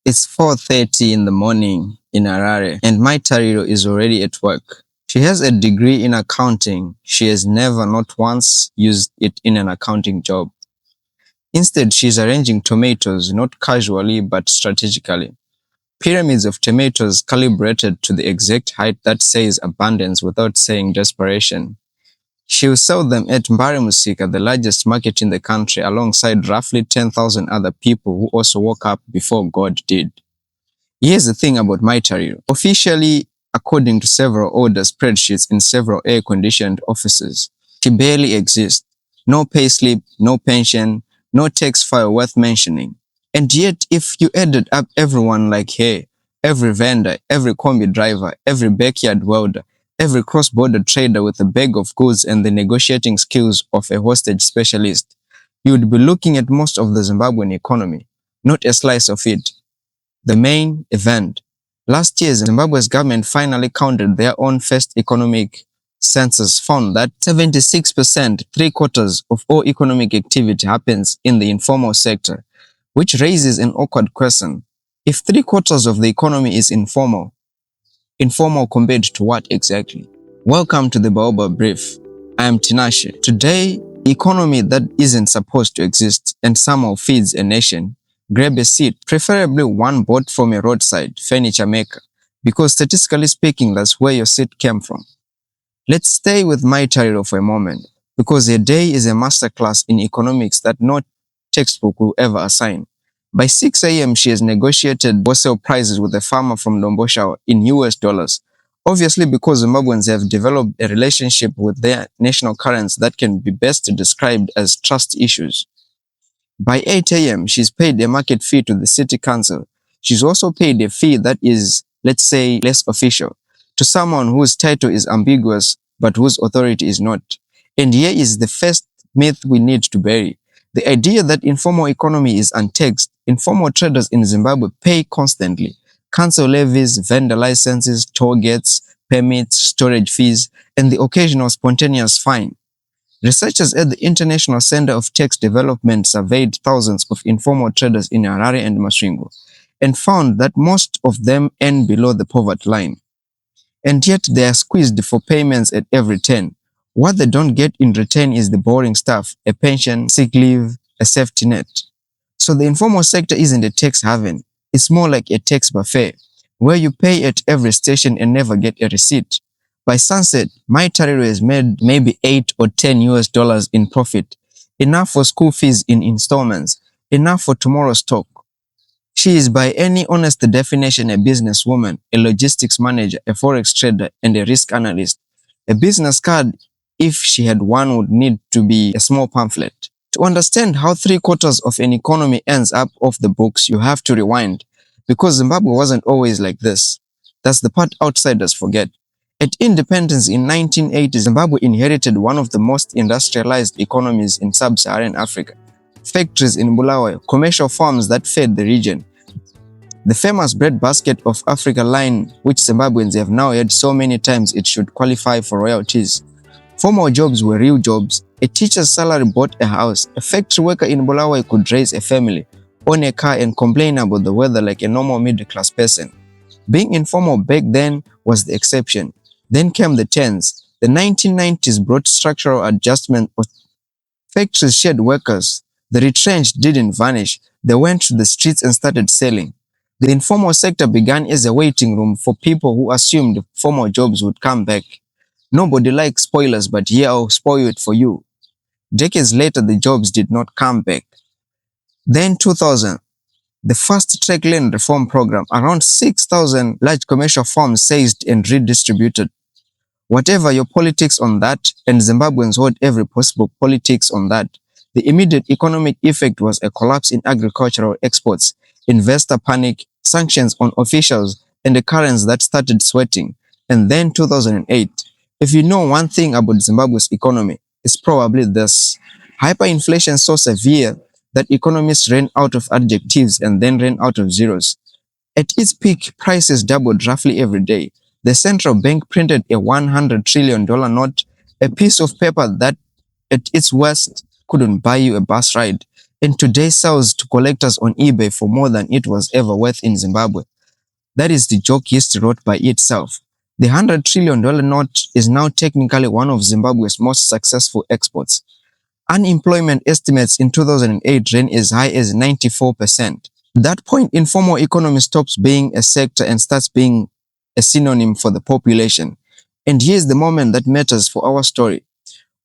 It's 4:30 in the morning in Harare, and my Tariro is already at work. She has a degree in accounting. She has never, not once, used it in an accounting job. Instead, she's arranging tomatoes, not casually, but strategically. Pyramids of tomatoes calibrated to the exact height that says abundance without saying desperation. She will sell them at Mbari Musika, the largest market in the country, alongside roughly 10,000 other people who also woke up before God did. Here's the thing about my Tariro. Officially, according to several order spreadsheets in several air-conditioned offices, she barely exists. No payslip, no pension, no tax file worth mentioning. And yet, if you added up everyone like her, every vendor, every combi driver, every backyard welder, every cross-border trader with a bag of goods and the negotiating skills of a hostage specialist, you would be looking at most of the Zimbabwean economy, not a slice of it. The main event. Last year, Zimbabwe's government finally counted their own first economic census, found that 76%, three-quarters of all economic activity happens in the informal sector, which raises an awkward question. If three-quarters of the economy is informal compared to what exactly? Welcome to the Baobab Brief. I am Tinashe. Today, the economy that isn't supposed to exist and somehow feeds a nation. Grab a seat, preferably one bought from a roadside furniture maker, because statistically speaking, that's where your seat came from. Let's stay with my Tariro for a moment, because a day is a masterclass in economics that no textbook will ever assign. By 6 a.m., she has negotiated wholesale prices with a farmer from Lombosha in US dollars, obviously because Zimbabweans have developed a relationship with their national currency that can be best described as trust issues. By 8 a.m., she's paid a market fee to the city council. She's also paid a fee that is, let's say, less official, to someone whose title is ambiguous but whose authority is not. And here is the first myth we need to bury. The idea that informal economy is untaxed. Informal traders in Zimbabwe pay constantly. Council levies, vendor licenses, toll gates, permits, storage fees, and the occasional spontaneous fine. Researchers at the International Center of Tax Development surveyed thousands of informal traders in Harare and Masvingo and found that most of them earn below the poverty line. And yet they are squeezed for payments at every turn. What they don't get in return is the boring stuff, a pension, sick leave, a safety net. So the informal sector isn't a tax haven. It's more like a tax buffet, where you pay at every station and never get a receipt. By sunset, my Tariro has made maybe 8 or 10 US dollars in profit, enough for school fees in installments, enough for tomorrow's talk. She is by any honest definition a businesswoman, a logistics manager, a forex trader, and a risk analyst. A business card, if she had one, would need to be a small pamphlet. To understand how three-quarters of an economy ends up off the books, you have to rewind, because Zimbabwe wasn't always like this. That's the part outsiders forget. At independence in 1980, Zimbabwe inherited one of the most industrialized economies in sub-Saharan Africa. Factories in Bulawayo, commercial farms that fed the region. The famous breadbasket of Africa line, which Zimbabweans have now heard so many times it should qualify for royalties. Formal jobs were real jobs. A teacher's salary bought a house. A factory worker in Bulawayo could raise a family, own a car, and complain about the weather like a normal middle-class person. Being informal back then was the exception. Then came the tens. The 1990s brought structural adjustment. Factories shed workers. The retrenched didn't vanish. They went to the streets and started selling. The informal sector began as a waiting room for people who assumed formal jobs would come back. Nobody likes spoilers, but here I'll spoil it for you. Decades later, the jobs did not come back. Then 2000, the fast track lane reform program, around 6,000 large commercial farms seized and redistributed. Whatever your politics on that, and Zimbabweans hold every possible politics on that, the immediate economic effect was a collapse in agricultural exports, investor panic, sanctions on officials, and a currency that started sweating. And then 2008. If you know one thing about Zimbabwe's economy, it's probably this. Hyperinflation so severe that economists ran out of adjectives and then ran out of zeros. At its peak, prices doubled roughly every day. The central bank printed a $100 trillion note, a piece of paper that at its worst couldn't buy you a bus ride. and today sells to collectors on eBay for more than it was ever worth in Zimbabwe. That is the joke history wrote by itself. The $100 trillion note is now technically one of Zimbabwe's most successful exports. Unemployment estimates in 2008 ran as high as 94%. At that point, informal economy stops being a sector and starts being a synonym for the population. And here's the moment that matters for our story.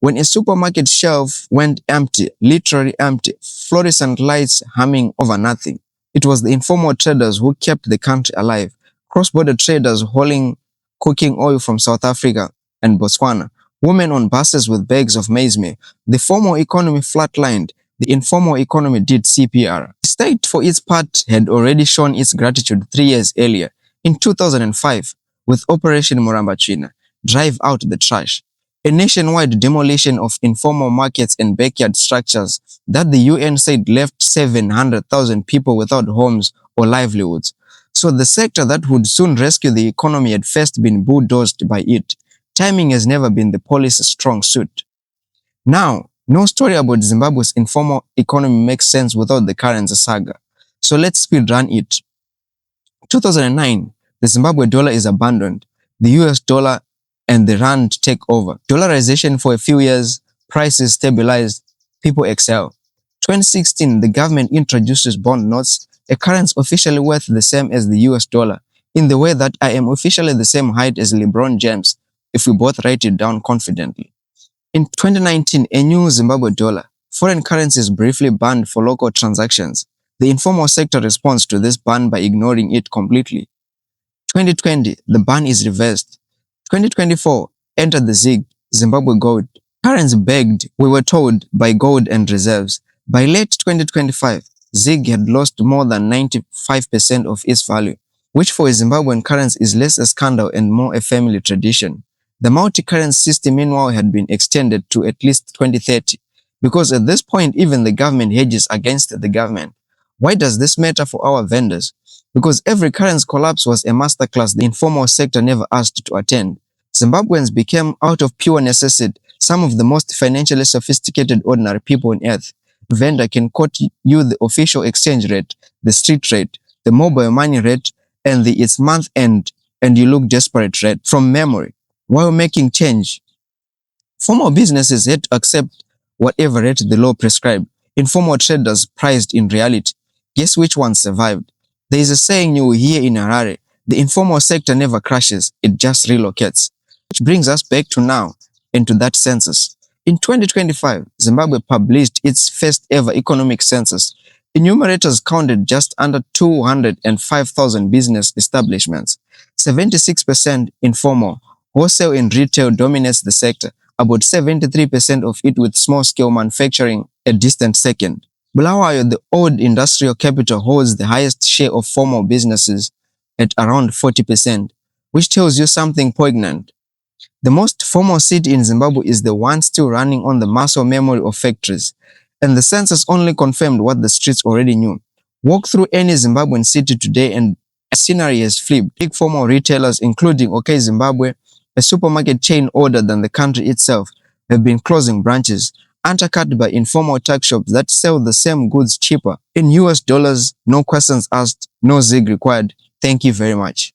When a supermarket shelf went empty, literally empty, fluorescent lights humming over nothing, it was the informal traders who kept the country alive. Cross-border traders hauling cooking oil from South Africa and Botswana, women on buses with bags of maize meal. The formal economy flatlined. The informal economy did CPR. The state, for its part, had already shown its gratitude 3 years earlier, in 2005, with Operation Murambachina, Drive Out the Trash, a nationwide demolition of informal markets and backyard structures that the UN said left 700,000 people without homes or livelihoods. So the sector that would soon rescue the economy had first been bulldozed by it. Timing has never been the police's strong suit. Now, no story about Zimbabwe's informal economy makes sense without the currency saga. So let's speedrun it. 2009, the Zimbabwe dollar is abandoned. The US dollar and the rand take over. Dollarization for a few years, prices stabilized, people excel. 2016, the government introduces bond notes, a currency officially worth the same as the US dollar, in the way that I am officially the same height as LeBron James, if we both write it down confidently. In 2019, a new Zimbabwe dollar, foreign currencies briefly banned for local transactions. The informal sector responds to this ban by ignoring it completely. 2020, the ban is reversed. 2024, enter the ZiG, Zimbabwe gold. Currency begged, we were told, by gold and reserves. By late 2025, ZiG had lost more than 95% of its value, which for a Zimbabwean currency is less a scandal and more a family tradition. The multi-currency system, meanwhile, had been extended to at least 2030, because at this point, even the government hedges against the government. Why does this matter for our vendors? Because every currency collapse was a masterclass the informal sector never asked to attend. Zimbabweans became, out of pure necessity, some of the most financially sophisticated ordinary people on earth. Vendor can quote you the official exchange rate, the street rate, the mobile money rate, and the it's month end and you look desperate rate from memory. While making change, formal businesses had to accept whatever rate the law prescribed. Informal traders priced in reality. Guess which one survived? There is a saying you will hear in Harare, the informal sector never crashes, it just relocates. Which brings us back to now, and to that census. In 2025, Zimbabwe published its first ever economic census. Enumerators counted just under 205,000 business establishments. 76% informal. Wholesale and retail dominates the sector, about 73% of it with small-scale manufacturing a distant second. Bulawayo, the old industrial capital, holds the highest share of formal businesses at around 40%, which tells you something poignant. The most formal city in Zimbabwe is the one still running on the muscle memory of factories, and the census only confirmed what the streets already knew. Walk through any Zimbabwean city today and the scenery has flipped. Big formal retailers, including OK Zimbabwe, a supermarket chain older than the country itself, have been closing branches, undercut by informal tuck shops that sell the same goods cheaper. In US dollars, no questions asked, no ZiG required. Thank you very much.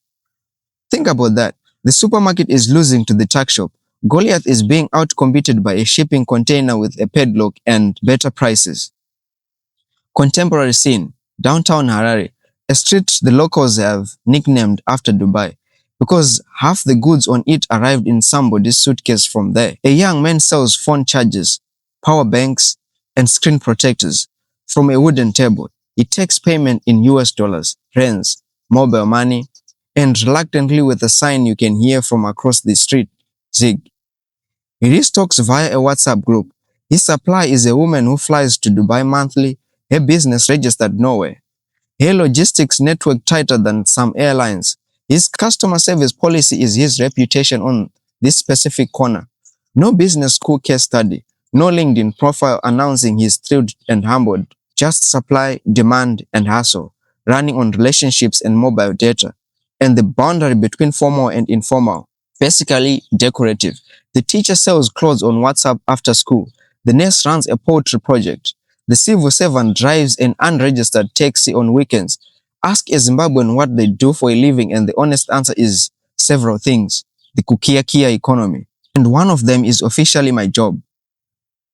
Think about that. The supermarket is losing to the tuck shop. Goliath is being outcompeted by a shipping container with a padlock and better prices. Contemporary scene, downtown Harare, a street the locals have nicknamed after Dubai, because half the goods on it arrived in somebody's suitcase from there. A young man sells phone chargers, power banks, and screen protectors from a wooden table. He takes payment in US dollars, rands, mobile money, and reluctantly with a sign you can hear from across the street, ZiG. He restocks via a WhatsApp group. His supply is a woman who flies to Dubai monthly, her business registered nowhere. Her logistics network tighter than some airlines. His customer service policy is his reputation on this specific corner. No business school case study, no LinkedIn profile announcing he's thrilled and humbled. Just supply, demand, and hustle, running on relationships and mobile data. And the boundary between formal and informal, basically decorative. The teacher sells clothes on WhatsApp after school. The nurse runs a poetry project. The civil servant drives an unregistered taxi on weekends. Ask a Zimbabwean what they do for a living and the honest answer is several things. The kukia economy. And one of them is officially my job.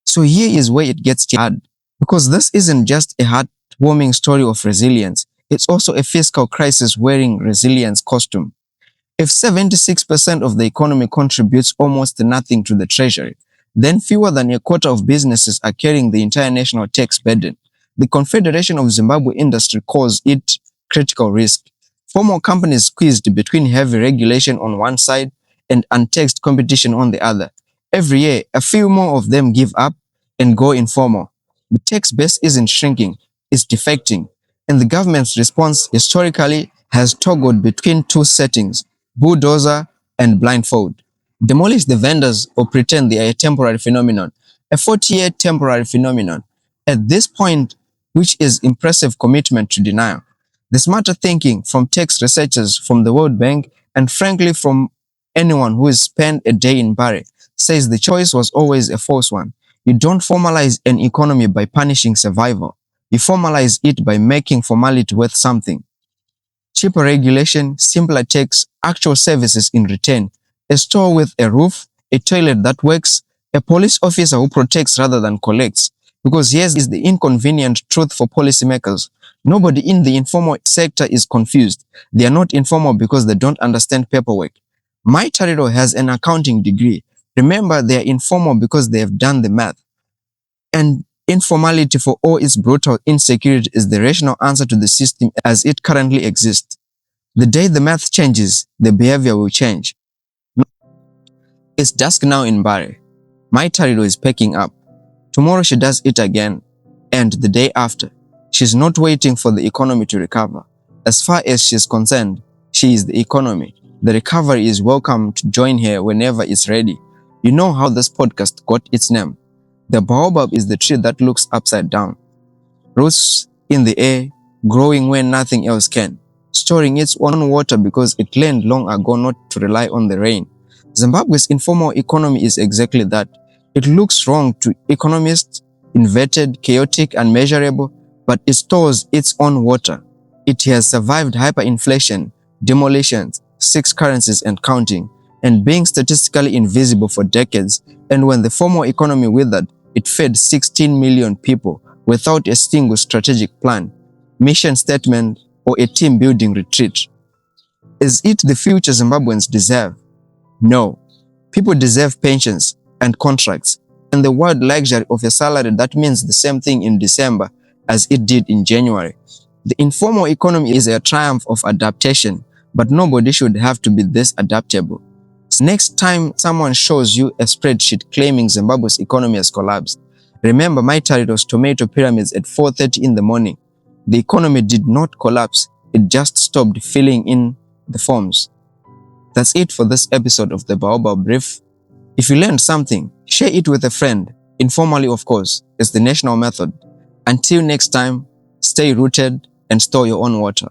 So here is where it gets hard. Because this isn't just a heartwarming story of resilience. It's also a fiscal crisis wearing resilience costume. If 76% of the economy contributes almost nothing to the treasury, then fewer than a quarter of businesses are carrying the entire national tax burden. The Confederation of Zimbabwe Industry calls it critical risk. Formal companies squeezed between heavy regulation on one side and untaxed competition on the other. Every year, a few more of them give up and go informal. The tax base isn't shrinking, it's defecting. And the government's response historically has toggled between two settings: bulldozer and blindfold. Demolish the vendors or pretend they are a temporary phenomenon, a 40-year temporary phenomenon. At this point, which is impressive commitment to denial. The smarter thinking from tax researchers from the World Bank and frankly from anyone who has spent a day in Bari says the choice was always a false one. You don't formalize an economy by punishing survival. You formalize it by making formality worth something. Cheaper regulation, simpler tax, actual services in return, a store with a roof, a toilet that works, a police officer who protects rather than collects. Because here's the inconvenient truth for policymakers. Nobody in the informal sector is confused. They are not informal because they don't understand paperwork. My Tariro has an accounting degree. Remember, they are informal because they have done the math. And informality, for all its brutal insecurity, is the rational answer to the system as it currently exists. The day the math changes, the behavior will change. It's dusk now in Bari. My Tariro is packing up. Tomorrow she does it again, and the day after. She's not waiting for the economy to recover. As far as she's concerned, she is the economy. The recovery is welcome to join her whenever it's ready. You know how this podcast got its name. The baobab is the tree that looks upside down. Roots in the air, growing where nothing else can. Storing its own water because it learned long ago not to rely on the rain. Zimbabwe's informal economy is exactly that. It looks wrong to economists, inverted, chaotic, unmeasurable, but it stores its own water. It has survived hyperinflation, demolitions, 6 currencies and counting, and being statistically invisible for decades. And when the formal economy withered, it fed 16 million people without a single strategic plan, mission statement, or a team-building retreat. Is it the future Zimbabweans deserve? No. People deserve pensions and contracts and the wild luxury of a salary that means the same thing in December as it did in January. The informal economy is a triumph of adaptation, but nobody should have to be this adaptable. Next time someone shows you a spreadsheet claiming Zimbabwe's economy has collapsed, remember my Tariro's tomato pyramids at 4:30 in the morning. The economy did not collapse, it just stopped filling in the forms. That's it for this episode of the Baobab Brief. If you learned something, share it with a friend, informally of course, it's the national method. Until next time, stay rooted and store your own water.